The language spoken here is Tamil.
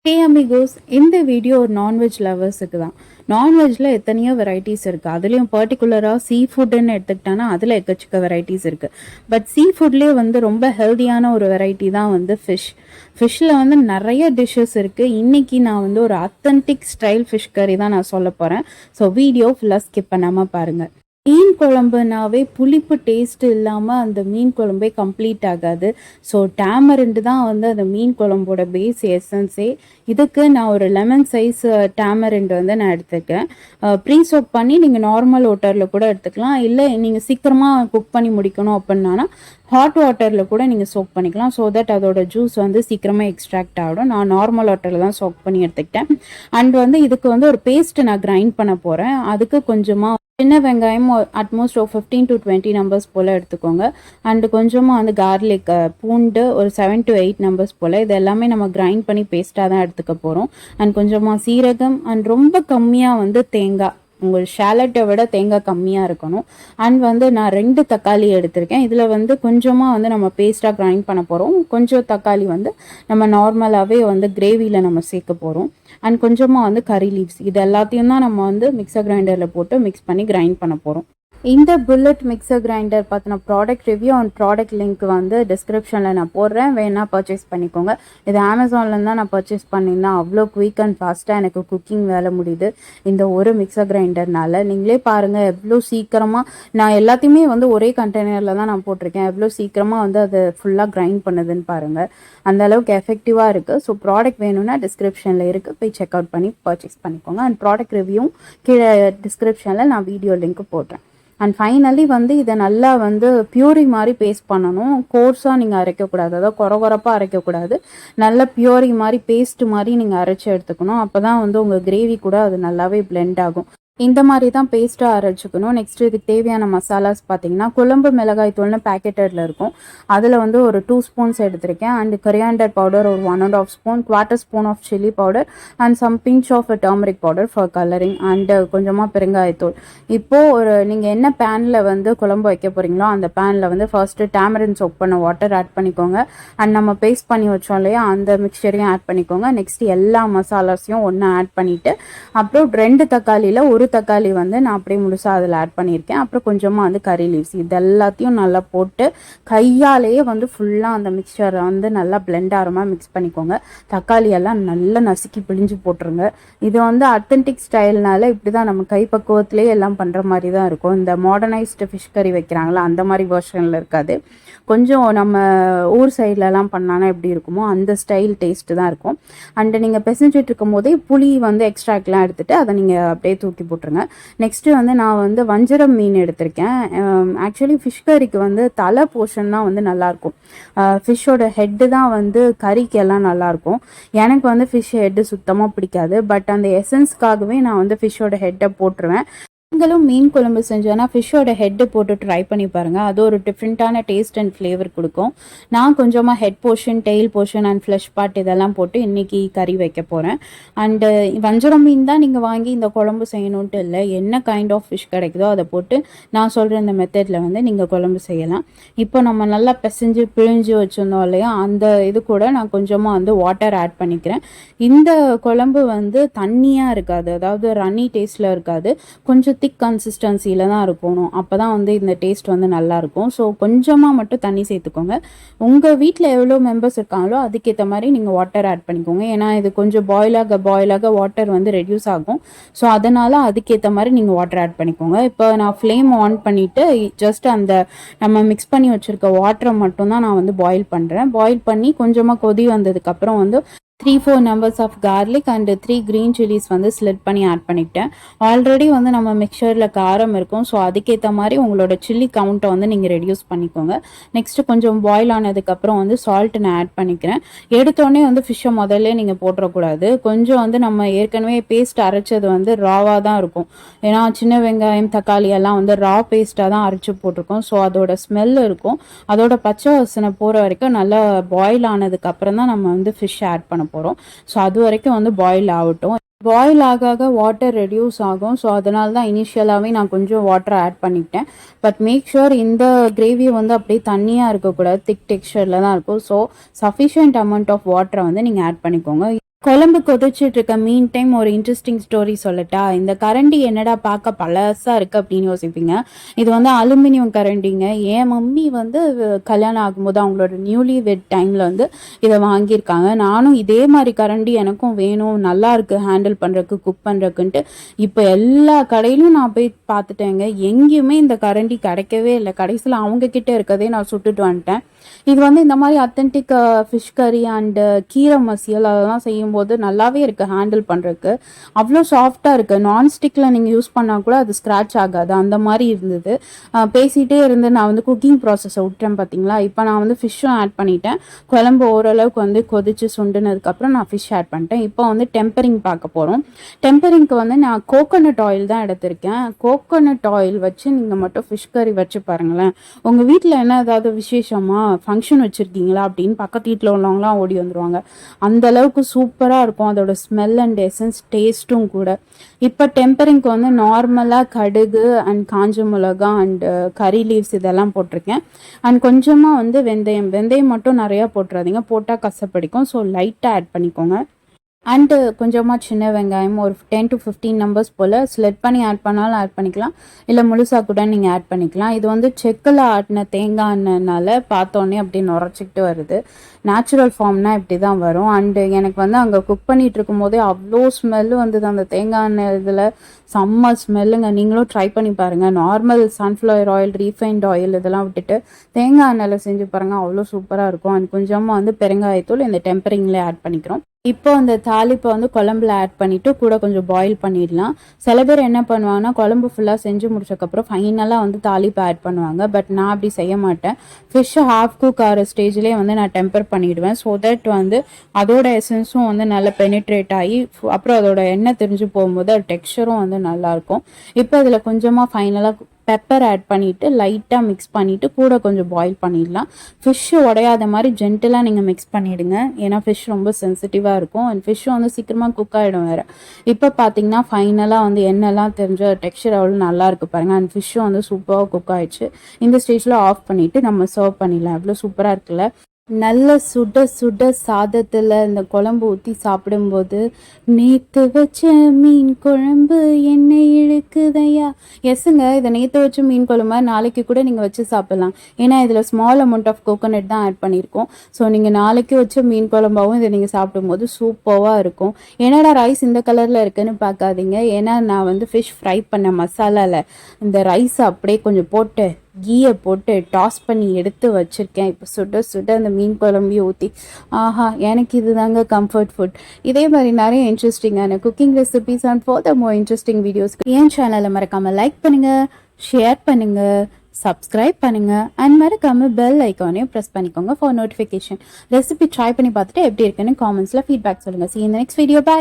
ஹே அமிகோஸ், இந்த வீடியோ ஒரு நான்வெஜ் லவர்ஸுக்கு தான். நான்வெஜ்ல எத்தனையோ வெரைட்டிஸ் இருக்குது. அதுலேயும் பர்டிகுலராக சீ ஃபுட்டுன்னு எடுத்துக்கிட்டானா அதில் எக்கச்சக்க வெரைட்டிஸ் இருக்குது. பட் சீ ஃபுட்லேயே வந்து ரொம்ப ஹெல்தியான ஒரு வெரைட்டி தான் வந்து ஃபிஷ்ஷில் வந்து நிறைய டிஷ்ஷஸ் இருக்குது. இன்றைக்கி நான் வந்து ஒரு அத்தன்டிக் ஸ்டைல் ஃபிஷ் கறி தான் நான் சொல்ல போகிறேன். ஸோ வீடியோ ஃபுல்லாக ஸ்கிப் பண்ணாமல் பாருங்கள். மீன் குழம்புனாவே புளிப்பு டேஸ்ட் இல்லாமல் அந்த மீன் குழம்பே கம்ப்ளீட் ஆகாது. ஸோ டேமரிண்டு தான் வந்து அந்த மீன் குழம்போட பேஸ் எசன்ஸே. இதுக்கு நான் ஒரு லெமன் சைஸ் டேமரிண்டு வந்து நான் எடுத்துக்கேன். ப்ரீ சோக் பண்ணி நீங்கள் நார்மல் வாட்டரில் கூட எடுத்துக்கலாம். இல்லை நீங்கள் சீக்கிரமாக குக் பண்ணி முடிக்கணும் அப்படின்னா ஹாட் வாட்டரில் கூட நீங்கள் சோக் பண்ணிக்கலாம். ஸோ தட் அதோட ஜூஸ் வந்து சீக்கிரமாக எக்ஸ்ட்ராக்ட் ஆகிடும். நான் நார்மல் வாட்டரில் தான் சோக் பண்ணி எடுத்துக்கிட்டேன். அண்ட் வந்து இதுக்கு வந்து ஒரு பேஸ்ட்டு நான் கிரைண்ட் பண்ண போகிறேன். அதுக்கு கொஞ்சமாக சின்ன வெங்காயம் அட்மோஸ்ட் ஒரு 15 to 20 நம்பர்ஸ் போல் எடுத்துக்கோங்க. அண்டு கொஞ்சமாக வந்து கார்லிக் பூண்டு ஒரு 7 to 8 நம்பர்ஸ் போல். இது எல்லாமே நம்ம கிரைண்ட் பண்ணி பேஸ்ட்டாக தான் எடுத்துக்க போகிறோம். அண்ட் கொஞ்சமாக சீரகம் அண்ட் ரொம்ப கம்மியாக வந்து தேங்காய், உங்கள் ஷேலட்டை விட தேங்காய் கம்மியாக இருக்கணும். அண்ட் வந்து நான் 2 தக்காளி எடுத்திருக்கேன். இதில் வந்து கொஞ்சமாக வந்து நம்ம பேஸ்ட்டாக கிரைண்ட் பண்ண போகிறோம். கொஞ்சம் தக்காளி வந்து நம்ம நார்மலாகவே வந்து கிரேவியில் நம்ம சேர்க்க போகிறோம். அண்ட் கொஞ்சமாக வந்து கறி லீவ்ஸ், இது எல்லாத்தையும் தான் நம்ம வந்து மிக்சர் கிரைண்டரில் போட்டு மிக்ஸ் பண்ணி கிரைண்ட் பண்ண போகிறோம். இந்த புல்லட் மிக்சர் கிரைண்டர் பார்த்தினா product review and product link வந்து டிஸ்கிரிப்ஷனில் நான் போடுறேன், வேணால் பர்ச்சேஸ் பண்ணிக்கோங்க. இது அமேசான்லேருந்து தான் நான் பர்ச்சேஸ் பண்ணியிருந்தேன். அவ்வளோ குயிக் அண்ட் ஃபாஸ்ட்டாக எனக்கு குக்கிங் வேலை முடியுது இந்த ஒரு மிக்சர் கிரைண்டர்னால. நீங்களே பாருங்கள் எவ்வளோ சீக்கிரமாக, நான் எல்லாத்தையுமே வந்து ஒரே கண்டெய்னரில் தான் நான் போட்டிருக்கேன், எவ்வளோ சீக்கிரமாக வந்து அது ஃபுல்லாக கிரைண்ட் பண்ணுதுன்னு பாருங்கள். அந்த அளவுக்கு எஃபெக்டிவாக இருக்குது. ஸோ ப்ராடக்ட் வேணும்னா டிஸ்கிரிப்ஷனில் இருக்குது, போய் செக் அவுட் பண்ணி பர்ச்சேஸ் பண்ணிக்கோங்க. அண்ட் ப்ராடக்ட் ரிவ்யூ கீழே டிஸ்கிரிப்ஷனில் நான் வீடியோ லிங்க் போடுறேன். அண்ட் ஃபைனலி வந்து இதை நல்லா வந்து பியூரி மாதிரி பேஸ்ட் பண்ணணும். கோர்ஸாக நீங்கள் அரைக்கக்கூடாது, அதாவது குறப்பாக அரைக்கக்கூடாது. நல்ல பியூரி மாதிரி பேஸ்ட் மாதிரி நீங்கள் அரைச்சி எடுத்துக்கணும். அப்போ தான் வந்து உங்கள் கிரேவி கூட அது நல்லாவே பிளெண்ட் ஆகும். இந்த மாதிரி தான் பேஸ்ட்டாக அரைச்சிக்கணும். நெக்ஸ்ட் இதுக்கு தேவையான மசாலாஸ் பார்த்தீங்கன்னா குழம்பு மிளகாய் தூள்னு பேக்கெட்டில் இருக்கும், அதில் வந்து ஒரு 2 ஸ்பூன்ஸ் எடுத்திருக்கேன். அண்ட் கொரியாண்டர் பவுடர் ஒரு 1.5 spoon, 1/4 spoon of chilli powder and some pinch of turmeric powder for colouring, and கொஞ்சமாக பெருங்காயத்தூள். இப்போது ஒரு நீங்கள் என்ன பேனில் வந்து குழம்பு வைக்க போகிறீங்களோ அந்த பேனில் வந்து ஃபர்ஸ்ட்டு டேமரின் சோக் பண்ண வாட்டர் ஆட் பண்ணிக்கோங்க. அண்ட் நம்ம பேஸ்ட் பண்ணி வச்சோம் இல்லையா, அந்த மிக்சரையும் ஆட் பண்ணிக்கோங்க. நெக்ஸ்ட் எல்லா மசாலாஸையும் ஒன்று ஆட் பண்ணிவிட்டு அப்புறம் 2 தக்காளியில் ஒரு தக்காளி வந்து நான் அப்படியே முழுசாக அதில் ஆட் பண்ணியிருக்கேன். அப்புறம் கொஞ்சமாக வந்து கறி லீவ்ஸ், இது எல்லாத்தையும் நல்லா போட்டு கையாலேயே வந்து ஃபுல்லாக அந்த மிக்சரை வந்து நல்லா பிளெண்ட் ஆகிற மாதிரி மிக்ஸ் பண்ணிக்கோங்க. தக்காளி எல்லாம் நல்லா நசுக்கி பிழிஞ்சு போட்டுருங்க. இது வந்து அத்தன்டிக் ஸ்டைல்னால இப்படி தான் நம்ம கை பக்குவத்திலே எல்லாம் பண்ணுற மாதிரி தான் இருக்கும். இந்த மாடர்னைஸ்டு ஃபிஷ் கறி வைக்கிறாங்களா அந்த மாதிரி வெர்ஷனில் இருக்காது. கொஞ்சம் நம்ம ஊர் சைட்லலாம் பண்ணானா எப்படி இருக்குமோ அந்த ஸ்டைல் டேஸ்ட்டு தான் இருக்கும். அண்டு நீங்கள் பிசைஞ்சிட்டு இருக்கும் போதே புளி வந்து எக்ஸ்ட்ராக்ட்லாம் எடுத்துகிட்டு அதை நீங்கள் அப்படியே தூக்கி போட்டுருங்க. நெக்ஸ்ட்டு வந்து நான் வந்து வஞ்சரம் மீன் எடுத்திருக்கேன். ஆக்சுவலி ஃபிஷ் கறிக்கு வந்து தலை போர்ஷன் தான் வந்து நல்லாயிருக்கும். ஃபிஷ்ஷோட ஹெட்டு தான் வந்து கறிக்கு எல்லாம் நல்லாயிருக்கும். எனக்கு வந்து ஃபிஷ் ஹெட்டு சுத்தமாக பிடிக்காது. பட் அந்த எசன்ஸ்க்காகவே நான் வந்து ஃபிஷ்ஷோட ஹெட்டை போட்டுருவேன். நீங்களும் மீன் குழம்பு செஞ்சோன்னா ஃபிஷ்ஷோட ஹெட்டு போட்டு ட்ரை பண்ணி பாருங்கள், அது ஒரு டிஃப்ரெண்ட்டான டேஸ்ட் அண்ட் ஃப்ளேவர் கொடுக்கும். நான் கொஞ்சமாக head portion, tail portion and flesh part இதெல்லாம் போட்டு இன்றைக்கி கறி வைக்க போகிறேன். அண்டு வஞ்சரம் மீன் தான் நீங்கள் வாங்கி இந்த குழம்பு செய்யணுன்ட்டு இல்லை, என்ன கைண்ட் ஆஃப் ஃபிஷ் கிடைக்குதோ அதை போட்டு நான் சொல்கிற இந்த மெத்தடில் வந்து நீங்கள் குழம்பு செய்யலாம். இப்போ நம்ம நல்லா பிசைஞ்சு பிழிஞ்சு வச்சுருந்தோம் இல்லையா, அந்த இது கூட நான் கொஞ்சமாக வந்து வாட்டர் ஆட் பண்ணிக்கிறேன். இந்த குழம்பு வந்து தண்ணியாக இருக்காது, அதாவது ரன்னி டேஸ்ட்டில் இருக்காது, கொஞ்சம் திக் கன்சிஸ்டன்சியில் தான் இருக்கணும். அப்போ தான் வந்து இந்த டேஸ்ட் வந்து நல்லாயிருக்கும். ஸோ கொஞ்சமாக மட்டும் தண்ணி சேர்த்துக்கோங்க. உங்கள் வீட்டில் எவ்வளோ மெம்பர்ஸ் இருக்காங்களோ அதுக்கேற்ற மாதிரி நீங்கள் வாட்டர் ஆட் பண்ணிக்கோங்க. ஏன்னா இது கொஞ்சம் பாயிலாக வாட்டர் வந்து ரெடியூஸ் ஆகும். ஸோ அதனால் அதுக்கேற்ற மாதிரி நீங்கள் வாட்டர் ஆட் பண்ணிக்கோங்க. இப்போ நான் ஃப்ளேம் ஆன் பண்ணிவிட்டு ஜஸ்ட் அந்த நம்ம மிக்ஸ் பண்ணி வச்சுருக்க வாட்டரை மட்டும்தான் நான் வந்து பாயில் பண்ணுறேன். பாயில் பண்ணி கொஞ்சமாக கொதி வந்ததுக்கப்புறம் வந்து 3-4 numbers of garlic and 3 green chillies வந்து ஸ்லிட் பண்ணி ஆட் பண்ணிக்கிட்டேன். ஆல்ரெடி வந்து நம்ம மிக்சரில் காரம் இருக்கும். ஸோ அதுக்கேற்ற மாதிரி உங்களோட சில்லி கவுண்ட்டை வந்து நீங்கள் ரெடியூஸ் பண்ணிக்கோங்க. நெக்ஸ்ட்டு கொஞ்சம் பாயில் ஆனதுக்கப்புறம் வந்து சால்ட் நான் ஆட் பண்ணிக்கிறேன். எடுத்தோடனே வந்து ஃபிஷ்ஷை முதல்ல நீங்கள் போட்டுறக்கூடாது. கொஞ்சம் வந்து நம்ம ஏற்கனவே பேஸ்ட் அரைச்சது வந்து ராவாக தான் இருக்கும். ஏன்னா சின்ன வெங்காயம் தக்காளி எல்லாம் வந்து ரா பேஸ்ட்டாக தான் அரைச்சி போட்டிருக்கோம். ஸோ அதோட ஸ்மெல் இருக்கும். அதோட பச்சை வாசனை போகிற வரைக்கும் நல்லா பாயில் ஆனதுக்கப்புறம் தான் நம்ம வந்து ஃபிஷ் ஆட் பண்ண போகிறோம். ஸோ அது வரைக்கும் வந்து பாயில் ஆகட்டும். பாயில் ஆக வாட்டர் ரெடியூஸ் ஆகும். ஸோ அதனால தான் இனிஷியலாகவே நான் கொஞ்சம் வாட்டர் ஆட் பண்ணிக்கிட்டேன். பட் மேக் ஷுர் இந்த கிரேவி வந்து அப்படியே தண்ணியாக இருக்கக்கூடாது, திக் டெக்ஸ்சரில் தான் இருக்கும். ஸோ சஃபிஷியன்ட் அமௌண்ட் ஆஃப் வாட்டரை வந்து நீங்கள் ஆட் பண்ணிக்கோங்க. குழம்பு கொதிச்சிட்டு இருக்க மீன் டைம் ஒரு இன்ட்ரெஸ்டிங் ஸ்டோரி சொல்லட்டா? இந்த கரண்டி என்னடா பார்க்க பழசா இருக்கு அப்படின்னு யோசிப்பீங்க. இது வந்து அலுமினியம் கரண்டிங்க. என் மம்மி வந்து கல்யாணம் ஆகும்போது அவங்களோட நியூலி வெட் டைம்ல வந்து இதை வாங்கியிருக்காங்க. நானும் இதே மாதிரி கரண்டி எனக்கும் வேணும், நல்லா இருக்கு ஹேண்டில் பண்றதுக்கு, குக் பண்றதுக்குன்ட்டு இப்போ எல்லா கடையிலும் நான் போய் பார்த்துட்டேங்க. எங்கேயுமே இந்த கரண்டி கிடைக்கவே இல்லை. கடைசியில் அவங்க கிட்ட இருக்கதே நான் சுட்டுட்டு வந்துட்டேன். இது வந்து இந்த மாதிரி அத்தன்டிக் ஃபிஷ் கறி அண்டு கீரை மசியல் அதெல்லாம் செய்யும்போது நல்லாவே இருக்குது ஹேண்டில் பண்ணுறதுக்கு. அவ்வளோ சாஃப்டாக இருக்குது. நான்ஸ்டிக்கில் நீங்கள் யூஸ் பண்ணால் கூட அது ஸ்க்ராட்ச் ஆகாது, அந்த மாதிரி இருந்தது. பேசிகிட்டே இருந்து நான் வந்து குக்கிங் ப்ராசஸை விட்டேன் பார்த்தீங்களா. இப்போ நான் வந்து ஃபிஷ்ஷும் ஆட் பண்ணிட்டேன். குழம்பு ஓரளவுக்கு வந்து கொதிச்சு சுண்டுனதுக்கப்புறம் நான் ஃபிஷ் ஆட் பண்ணிட்டேன். இப்போ வந்து டெம்பரிங் பார்க்க போகிறோம். டெம்பரிங்க்கு வந்து நான் கோகோனட் ஆயில் தான் எடுத்திருக்கேன். கோகோனட் ஆயில் வச்சு நீங்கள் மட்டும் ஃபிஷ் கறி வச்சு பாருங்களேன். உங்கள் வீட்டில் என்ன ஏதாவது விசேஷமா ஃபங்க்ஷன் வச்சுருக்கீங்களா அப்படின்னு பக்கத்து வீட்டில் உள்ளவங்களாம் ஓடி வந்துடுவாங்க. அந்த அளவுக்கு சூப்பராக இருக்கும் அதோட ஸ்மெல் அண்ட் எசன்ஸ், டேஸ்ட்டும் கூட. இப்போ டெம்பரிங்க்கு வந்து நார்மலாக கடுகு அண்ட் காஞ்ச மிளகா அண்ட் கறி லீவ்ஸ் இதெல்லாம் போட்டிருக்கேன். அண்ட் கொஞ்சமாக வந்து வெந்தயம் மட்டும் நிறையா போட்டுறாதீங்க, போட்டால் கசப்படிக்கும். ஸோ லைட்டாக ஆட் பண்ணிக்கோங்க. அண்டு கொஞ்சமாக சின்ன வெங்காயம் ஒரு 10 to 15 நம்பர்ஸ் போல் ஸ்லெட் பண்ணி ஆட் பண்ணாலும் ஆட் பண்ணிக்கலாம், இல்லை முழுசாக கூட நீங்கள் ஆட் பண்ணிக்கலாம். இது வந்து செக்கில் ஆட்டின தேங்காய் எண்ணெய்னால பார்த்தோன்னே அப்படி நுரைச்சிக்கிட்டு வருது. நேச்சுரல் ஃபார்ம்னால் இப்படி தான் வரும். அண்டு எனக்கு வந்து அங்கே குக் பண்ணிகிட்டு இருக்கும் போதே அவ்வளோ ஸ்மெல்லு வந்தது அந்த தேங்காய் எண்ணெய். இதில் செம்ம ஸ்மெல்லுங்க. நீங்களும் ட்ரை பண்ணி பாருங்கள். Normal sunflower oil, refined oil இதெல்லாம் விட்டுட்டு தேங்காய் எண்ணெயில் செஞ்சு பாருங்கள், அவ்வளோ சூப்பராக இருக்கும். அண்ட் கொஞ்சமாக வந்து பெருங்காயத்தூள் இந்த டெம்பரிங்லேயே ஆட் பண்ணிக்கிறோம். இப்போ அந்த தாளிப்பை வந்து குழம்புல ஆட் பண்ணிவிட்டு கூட கொஞ்சம் பாயில் பண்ணிடலாம். சில பேர் என்ன பண்ணுவாங்கன்னா குழம்பு ஃபுல்லாக செஞ்சு முடிச்சக்கப்புறம் ஃபைனலாக வந்து தாளிப்பை ஆட் பண்ணுவாங்க. பட் நான் அப்படி செய்ய மாட்டேன். ஃபிஷ்ஷை ஹாஃப் குக் ஆகிற ஸ்டேஜ்லேயே வந்து நான் டெம்பர் பண்ணிவிடுவேன். ஸோ தட் வந்து அதோட எசன்ஸும் வந்து நல்லா பெனிட்ரேட் ஆகி அப்புறம் அதோட எண்ணெய் தெரிஞ்சு போகும்போது அது டெக்ஸ்சரும் வந்து நல்லாயிருக்கும். இப்போ இதில் கொஞ்சமாக ஃபைனலாக பெப்பர் ஆட் பண்ணிவிட்டு லைட்டாக மிக்ஸ் பண்ணிவிட்டு கூட கொஞ்சம் பாயில் பண்ணிடலாம். ஃபிஷ்ஷு உடையாத மாதிரி ஜென்டிலாக நீங்கள் மிக்ஸ் பண்ணிவிடுங்க. ஏன்னா ஃபிஷ் ரொம்ப சென்சிட்டிவாக இருக்கும் அண்ட் ஃபிஷ்ஷும் வந்து சீக்கிரமாக குக் ஆகிடும் வேறு. இப்போ பார்த்தீங்கன்னா ஃபைனலாக வந்து எண்ணெய்லாம் தெரிஞ்ச டெக்ஸ்சர் அவ்வளோ நல்லாயிருக்கு பாருங்கள். அண்ட் ஃபிஷ்ஷும் வந்து சூப்பராக குக் ஆகிடுச்சு. இந்த ஸ்டேஜில் ஆஃப் பண்ணிவிட்டு நம்ம சர்வ் பண்ணிடலாம். அவ்வளோ சூப்பராக இருக்குல்ல. நல்ல சுட சுட சாதத்தில் இந்த குழம்பு ஊற்றி சாப்பிடும்போது நேற்று வச்ச மீன் குழம்பு என்ன இழுக்குதையா. எஸ்ஸுங்க, இதை நேற்று வச்ச மீன் குழம்பு நாளைக்கு கூட நீங்கள் வச்சு சாப்பிட்லாம். ஏன்னா இதில் ஸ்மால் அமௌண்ட் ஆஃப் கோகோனட் தான் ஆட் பண்ணியிருக்கோம். ஸோ நீங்கள் நாளைக்கு வச்ச மீன் குழம்பாகவும் இதை நீங்கள் சாப்பிடும்போது சூப்பராக இருக்கும். என்னடா ரைஸ் இந்த கலரில் இருக்குன்னு பார்க்காதீங்க. ஏன்னா நான் வந்து ஃபிஷ் ஃப்ரை பண்ண மசாலாவில் இந்த ரைஸை அப்படியே கொஞ்சம் போட்டு கீயை போட்டு டாஸ் பண்ணி எடுத்து வச்சுருக்கேன். இப்போ சுட சுட அந்த மீன் குழம்பையும் ஊற்றி ஆஹா, எனக்கு இது தாங்க கம்ஃபர்ட் ஃபுட். இதே மாதிரி நிறைய இன்ட்ரெஸ்டிங்கான cooking recipes and further more interesting வீடியோஸ்க்கு என் சேனலை மறக்காமல் லைக் பண்ணுங்கள், ஷேர் பண்ணுங்கள், சப்ஸ்கிரைப் பண்ணுங்கள் அண்ட் மறக்காமல் பெல் ஐக்கானையும் ப்ரெஸ் பண்ணிக்கோங்க ஃபார் நோட்டிஃபிகேஷன். ரெசிபி ட்ரை பண்ணி பார்த்துட்டு எப்படி இருக்குன்னு காமெண்ட்ஸில் ஃபீட்பேக் சொல்லுங்கள். See you in the next video. Bye.